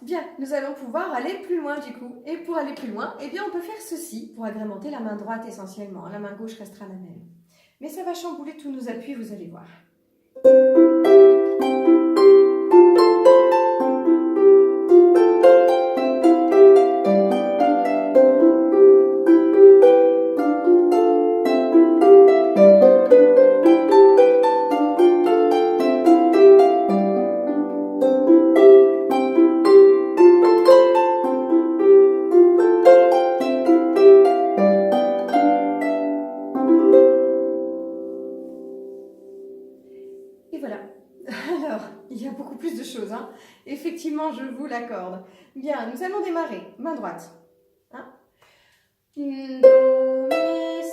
Bien, nous allons pouvoir aller plus loin du coup. Et pour aller plus loin, eh bien on peut faire ceci pour agrémenter la main droite essentiellement. La main gauche restera la même. Mais ça va chambouler tous nos appuis, vous allez voir. Et voilà. Alors, il y a beaucoup plus de choses, hein. Effectivement, je vous l'accorde. Bien, nous allons démarrer. Main droite. Hein? Do, mi,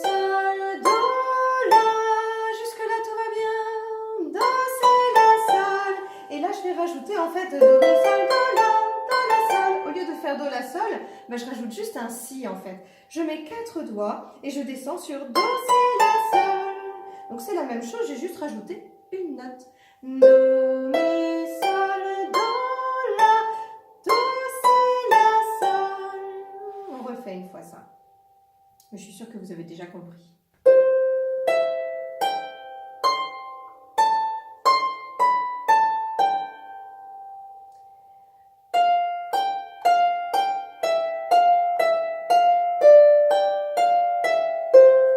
sol, do, la. Jusque-là, tout va bien. Do, c'est la, sol. Et là, je vais rajouter en fait do, mi, sol, do, la, sol. Au lieu de faire do, la, sol, ben, je rajoute juste un si en fait. Je mets 4 doigts et je descends sur do, c'est la, sol. Donc c'est la même chose, j'ai juste rajouté une note. Do, mi, sol, do, la, do, c'est la, sol. On refait une fois ça. Mais je suis sûre que vous avez déjà compris.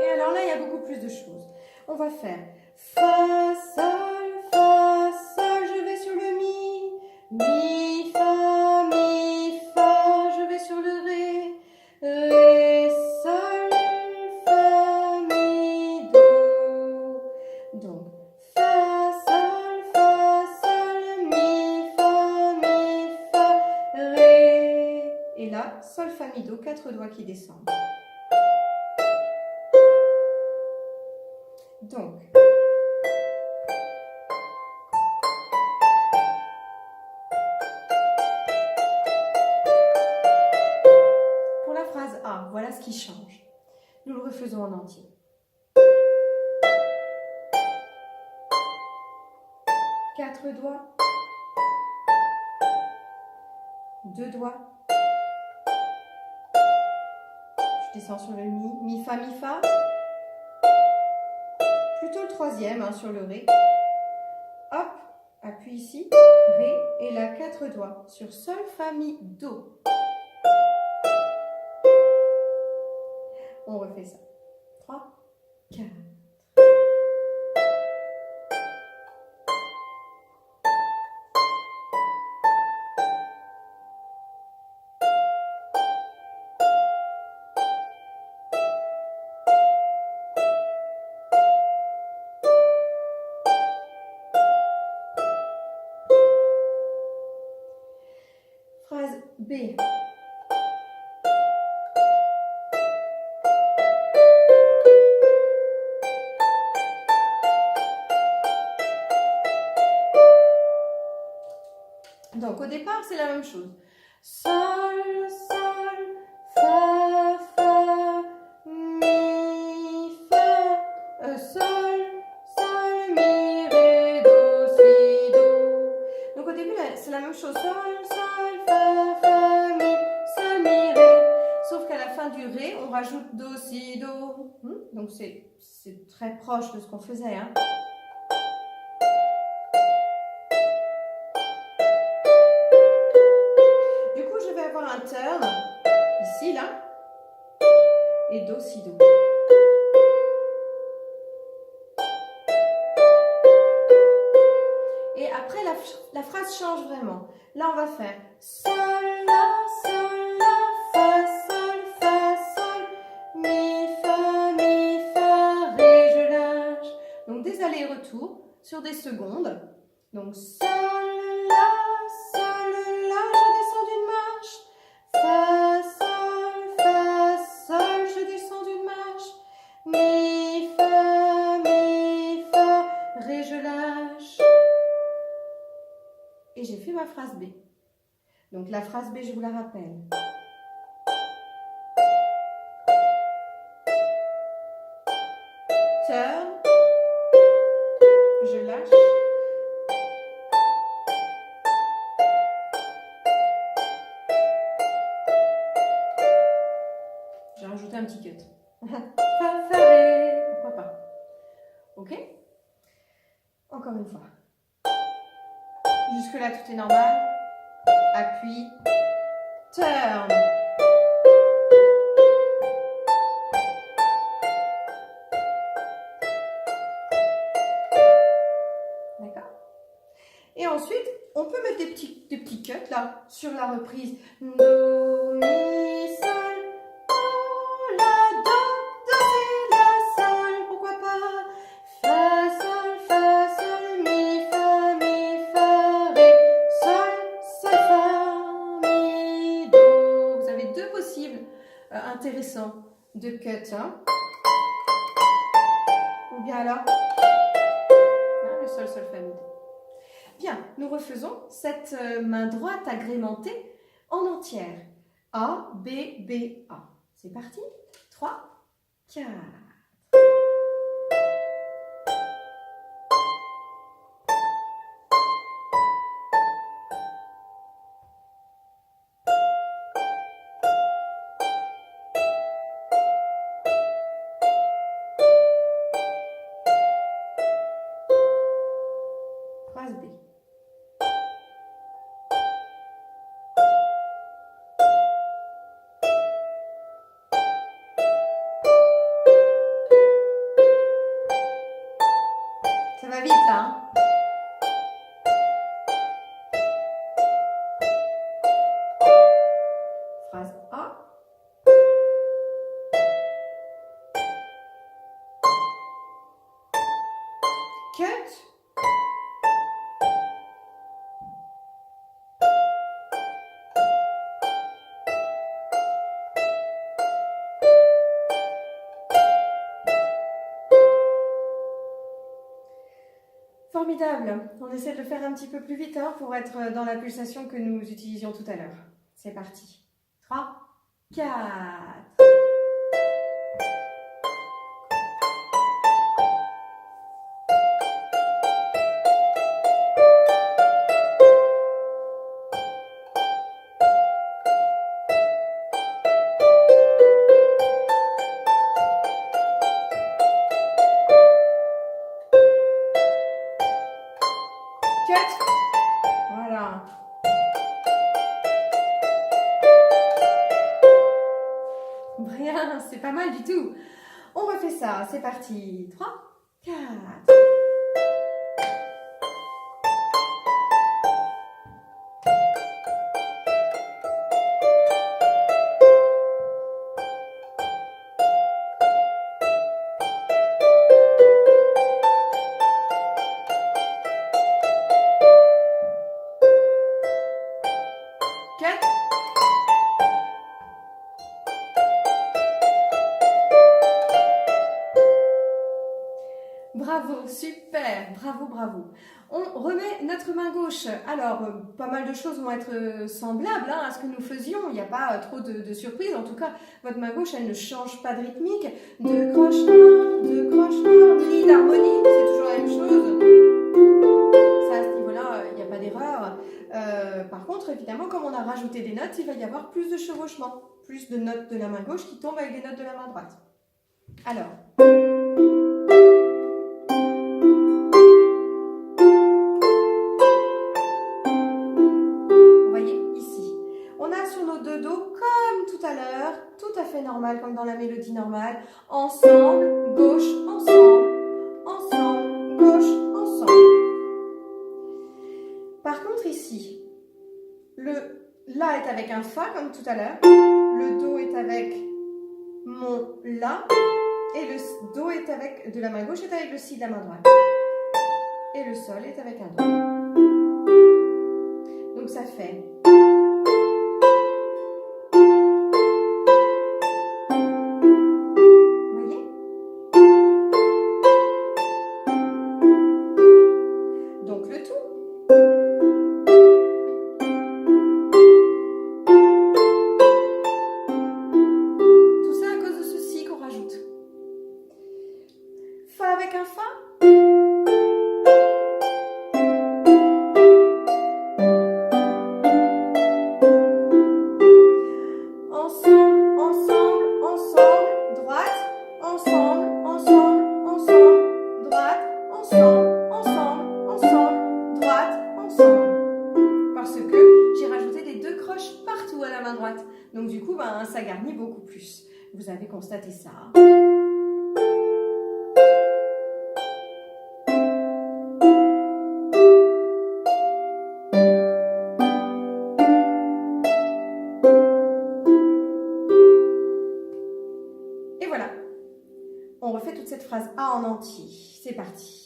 Et alors là, il y a beaucoup plus de choses. On va faire fa, sol, je vais sur le mi, fa, je vais sur le ré, sol, fa, mi, do. Donc, fa, sol, mi, fa, ré. Et là, sol, fa, mi, do, 4 doigts qui descendent. Donc, pour la phrase A, voilà ce qui change. Nous le refaisons en entier. Quatre doigts, 2 doigts. Je descends sur le mi, fa. Plutôt le troisième hein, sur le ré. Hop, appuie ici, ré, et là 4 doigts sur sol, fa, mi, do. On refait ça. 3, 4. Phrase B. Donc au départ, c'est la même chose. Sol, fa, mi, fa, sol, mi, ré, do, si, do. Donc au début, c'est la même chose. Sol, fa, mi, sol, mi, ré. Sauf qu'à la fin du ré, on rajoute do, si, do. Donc c'est très proche de ce qu'on faisait, hein. Un turn, ici, là, et do, si, do. Et après, la phrase change vraiment. Là, on va faire sol, la, fa, sol, mi, fa, ré, je lâche. Donc, des allers-retours sur des secondes. Donc, sol, la, je descends d'une marche. Fa, sol, je descends d'une marche. Mi, fa, ré, je lâche. Et j'ai fait ma phrase B. Donc la phrase B, je vous la rappelle. Turn, je lâche. un petit cut. Fa, fa, ré, pourquoi pas. Ok? Encore une fois. Jusque là, tout est normal. Appuie. Turn. D'accord? Et ensuite, on peut mettre des petits cuts là, sur la reprise. Do, mi, sol, do, la, do, si, la, sol. Pourquoi pas? Fa, sol, mi, fa, ré, sol, fa, mi, do. Vous avez deux possibles intéressants de cuts. Hein? Ou bien alors, le sol, fa, mi, do. Bien, nous refaisons cette main droite agrémentée en entière. A, B, B, A. C'est parti. 3, 4. Phrase B. Ça va vite là, hein? Phrase A. Cut. Formidable. On essaie de le faire un petit peu plus vite hein, pour être dans la pulsation que nous utilisions tout à l'heure. C'est parti. 3, 4. Cut. Voilà. Bien, c'est pas mal du tout. On refait ça. C'est parti. 3, 4. Cut. Bravo, super, bravo, bravo. On remet notre main gauche. Alors, pas mal de choses vont être semblables hein, à ce que nous faisions. Il n'y a pas trop de surprises. En tout cas, votre main gauche, elle ne change pas de rythmique. Deux croches noires, ni d'harmonie, c'est toujours la même chose. Ça, à ce niveau-là, il n'y a pas d'erreur. Par contre, évidemment, comme on a rajouté des notes, il va y avoir plus de chevauchement, plus de notes de la main gauche qui tombent avec des notes de la main droite. Alors. Vous voyez, ici. On a sur nos deux dos, comme tout à l'heure, tout à fait normal, comme dans la mélodie normale. Ensemble, gauche, ensemble, ensemble, gauche, ensemble. Par contre, ici, le La est avec un Fa, comme tout à l'heure. Le Do est avec mon La. Et le Do est avec, de la main gauche est avec le Si de la main droite. Et le Sol est avec un Do. Donc ça fait... Vous voyez? Donc le tout. Tout ça à cause de ce Si qu'on rajoute. Fa avec un Fa. ensemble, ensemble, ensemble, droite, ensemble. Parce que j'ai rajouté des 2 croches partout à la main droite. Donc du coup, ben, ça garnit beaucoup plus. Vous avez constaté ça. Et voilà. On refait toute cette phrase A en entier. C'est parti.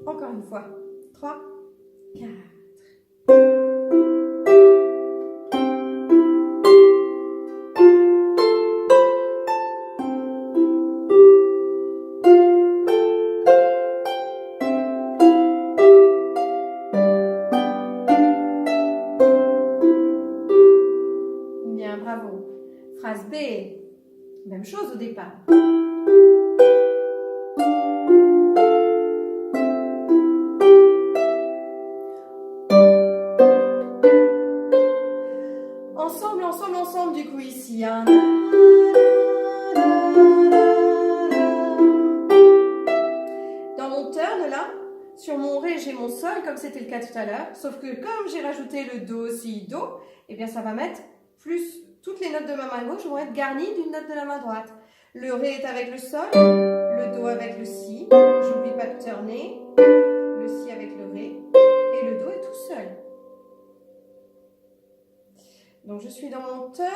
Encore une fois. 3, 4. Bien, bravo. Phrase B. Même chose au départ. Ensemble, ensemble, ensemble, du coup, ici. Hein. Dans mon turn, là, sur mon Ré, j'ai mon Sol, comme c'était le cas tout à l'heure. Sauf que comme j'ai rajouté le Do, Si, Do, eh bien, ça va mettre plus... Toutes les notes de ma main gauche vont être garnies d'une note de la main droite. Le Ré est avec le Sol, le Do avec le Si. J'oublie pas de turner. Le Si avec le Ré. Et le Do est tout seul. Donc, je suis dans mon turn.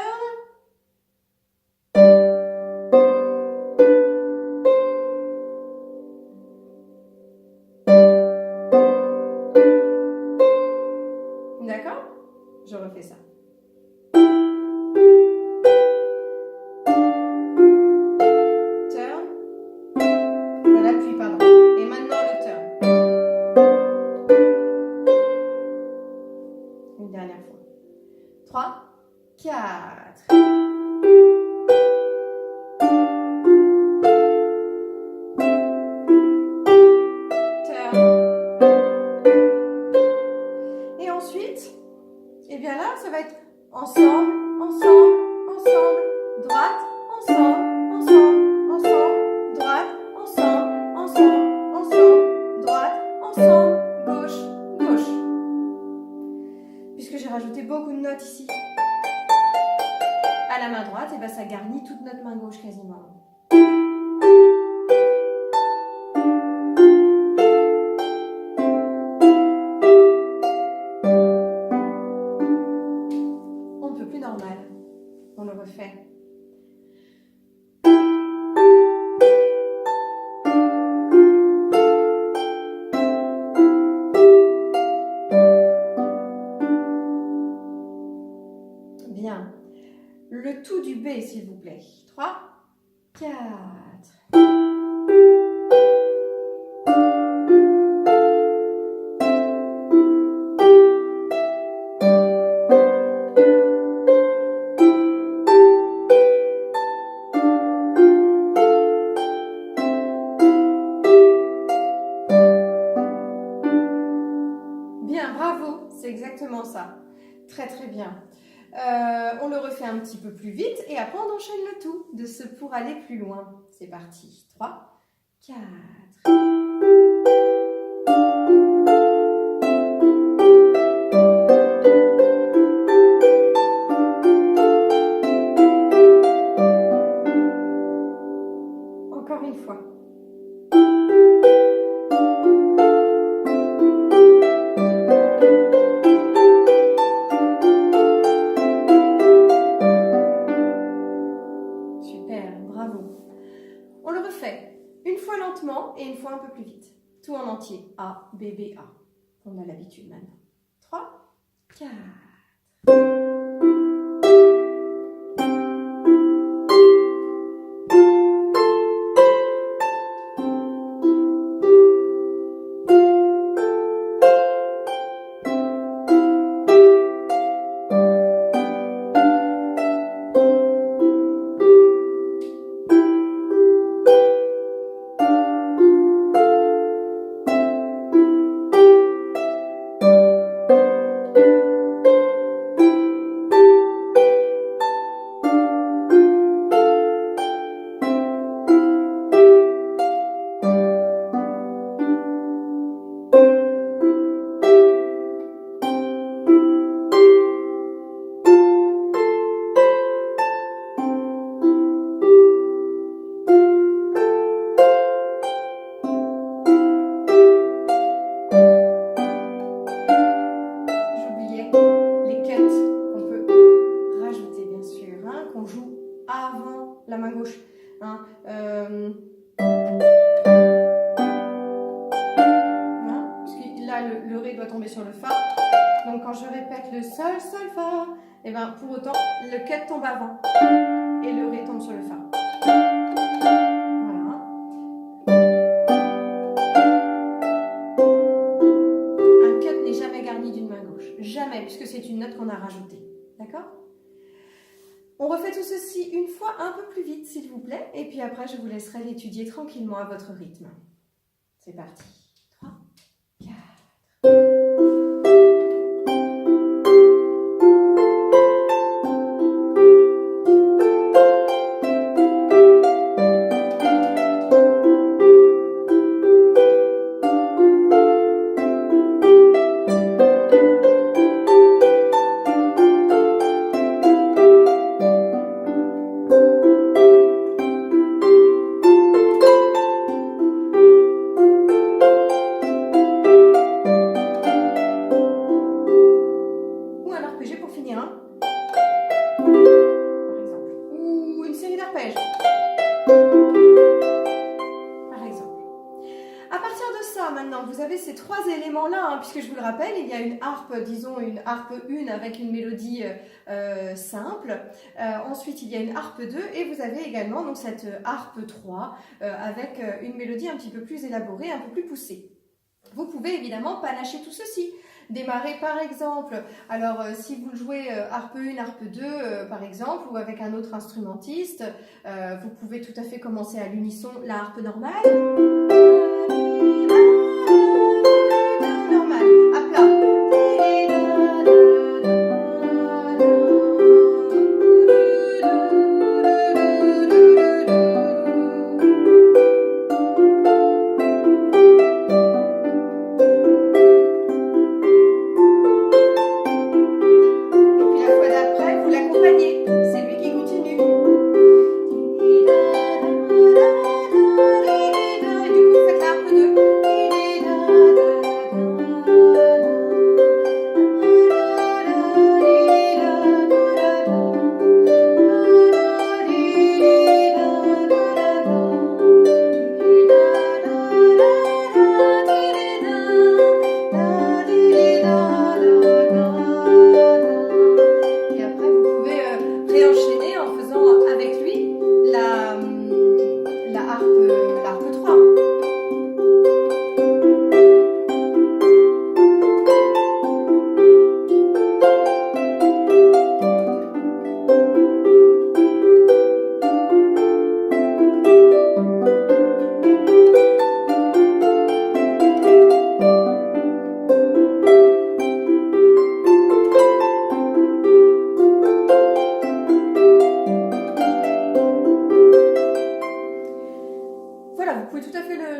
D'accord? Je refais ça. Turn. Voilà, puis pardon. Et maintenant le turn. Une dernière fois. 3, 4. Turn. Et ensuite, et bien là, ça va être ensemble, ensemble, ensemble, droite, ensemble, ensemble, ensemble, droite, ensemble, ensemble, ensemble, droite, ensemble, gauche, gauche. Puisque j'ai rajouté beaucoup de notes ici à la main droite, et bien ça garnit toute notre main gauche quasiment. On ne peut plus normal. On le refait. Bien. Le tout du B, s'il vous plaît. 3, 4. Bien, bravo, c'est exactement ça. Très très bien. On le refait un petit peu plus vite et après on enchaîne le tout de ce pour aller plus loin. C'est parti. 3, 4. Encore une fois. On le refait une fois lentement et une fois un peu plus vite. Tout en entier. A, B, B, A. On a l'habitude maintenant. 3, 4. gauche. Hein. Parce que là, le Ré doit tomber sur le Fa. Donc quand je répète le Sol, Sol, Fa, et ben pour autant, le cut tombe avant. Et le Ré tombe sur le Fa. Voilà. Un cut n'est jamais garni d'une main gauche. Jamais, puisque c'est une note qu'on a rajoutée. D'accord ? On refait tout ceci une fois un peu plus vite, s'il vous plaît. Et puis après, je vous laisserai l'étudier tranquillement à votre rythme. C'est parti. 3, 4. Pour finir, hein. Par exemple, ou une série d'arpèges, par exemple. À partir de ça, maintenant, vous avez ces trois éléments-là, hein, puisque je vous le rappelle, il y a une harpe, disons une harpe 1 avec une mélodie simple. Ensuite, il y a une harpe 2 et vous avez également donc, cette harpe 3 avec une mélodie un petit peu plus élaborée, un peu plus poussée. Vous pouvez évidemment panacher tout ceci. Démarrer par exemple, alors si vous jouez harpe 1, harpe 2 par exemple, ou avec un autre instrumentiste, vous pouvez tout à fait commencer à l'unisson la harpe normale. Normale, à plat.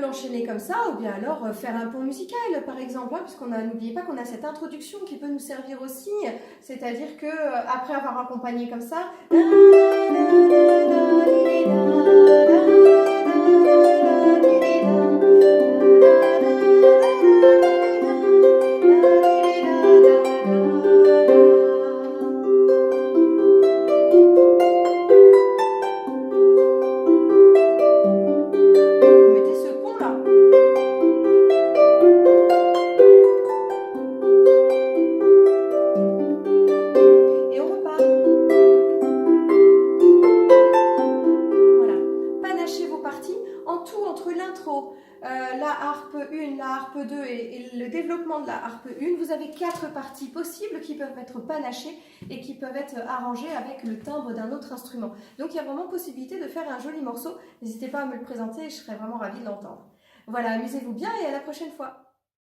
L'enchaîner comme ça, ou bien alors faire un pont musical par exemple, hein, puisqu'on a, n'oubliez pas qu'on a cette introduction qui peut nous servir aussi, c'est-à-dire que après avoir accompagné comme ça, la harpe 1, la harpe 2 et le développement de la harpe 1, vous avez 4 parties possibles qui peuvent être panachées et qui peuvent être arrangées avec le timbre d'un autre instrument. Donc il y a vraiment possibilité de faire un joli morceau. N'hésitez pas à me le présenter, je serais vraiment ravie de l'entendre. Voilà, amusez-vous bien et à la prochaine fois.